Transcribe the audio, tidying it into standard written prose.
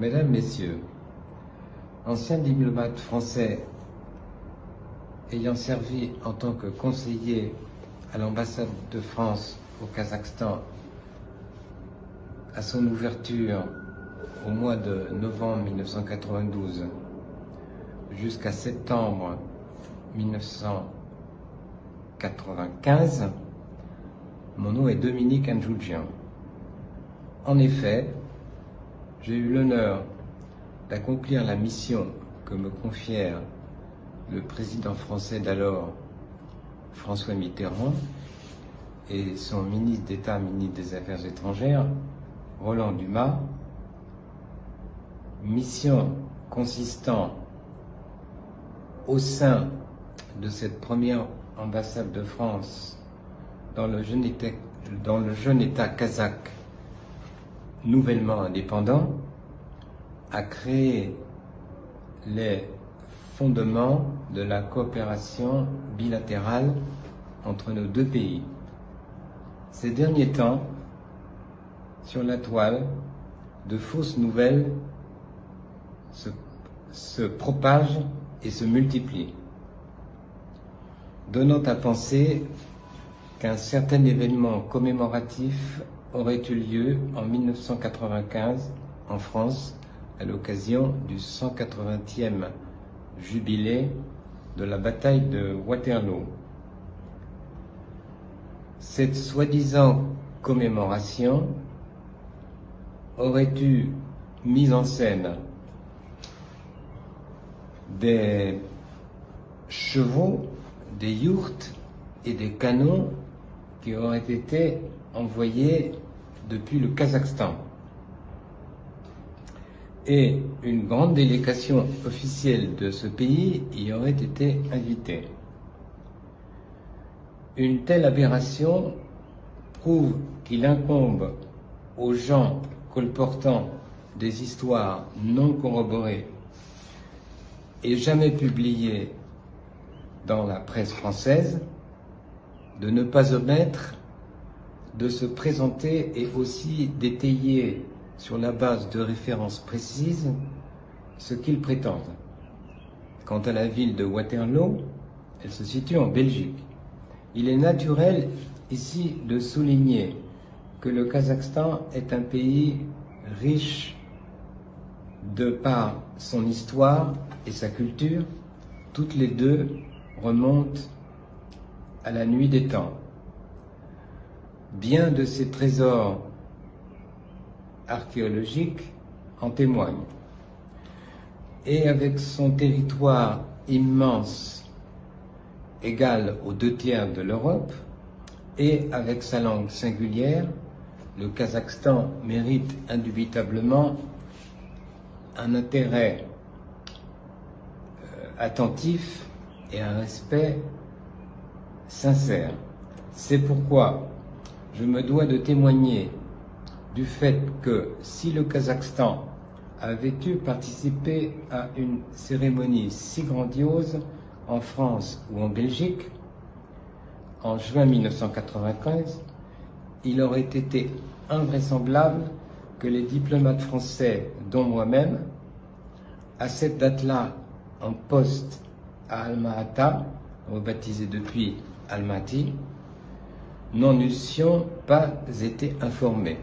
Mesdames, Messieurs, ancien diplomate français ayant servi en tant que conseiller à l'ambassade de France au Kazakhstan à son ouverture au mois de novembre 1992 jusqu'à septembre 1995, mon nom est Dominique Ndjoudjian. En effet, j'ai eu l'honneur d'accomplir la mission que me confièrent le président français d'alors, François Mitterrand, et son ministre d'État, ministre des Affaires étrangères, Roland Dumas, mission consistant au sein de cette première ambassade de France dans le jeune État kazakh nouvellement indépendant, à créer les fondements de la coopération bilatérale entre nos deux pays. Ces derniers temps, sur la toile, de fausses nouvelles se propagent et se multiplient, donnant à penser qu'un certain événement commémoratif aurait eu lieu en 1995 en France à l'occasion du 180e jubilé de la bataille de Waterloo. Cette soi-disant commémoration aurait eu mise en scène des chevaux, des yourtes et des canons qui auraient été envoyés depuis le Kazakhstan. Et une grande délégation officielle de ce pays y aurait été invitée. Une telle aberration prouve qu'il incombe aux gens colportant des histoires non corroborées et jamais publiées dans la presse française de ne pas omettre de se présenter et aussi d'étayer sur la base de références précises ce qu'ils prétendent. Quant à la ville de Waterloo, elle se situe en Belgique. Il est naturel ici de souligner que le Kazakhstan est un pays riche de par son histoire et sa culture. Toutes les deux remontent à la nuit des temps. Bien de ces trésors archéologiques en témoignent. Et avec son territoire immense, égal aux 2/3 de l'Europe, et avec sa langue singulière, le Kazakhstan mérite indubitablement un intérêt attentif et un respect sincère. C'est pourquoi je me dois de témoigner du fait que si le Kazakhstan avait pu participer à une cérémonie si grandiose en France ou en Belgique, en juin 1995, il aurait été invraisemblable que les diplomates français, dont moi-même, à cette date-là en poste à Alma-Ata, rebaptisé depuis Almaty, n'en eussions pas été informés.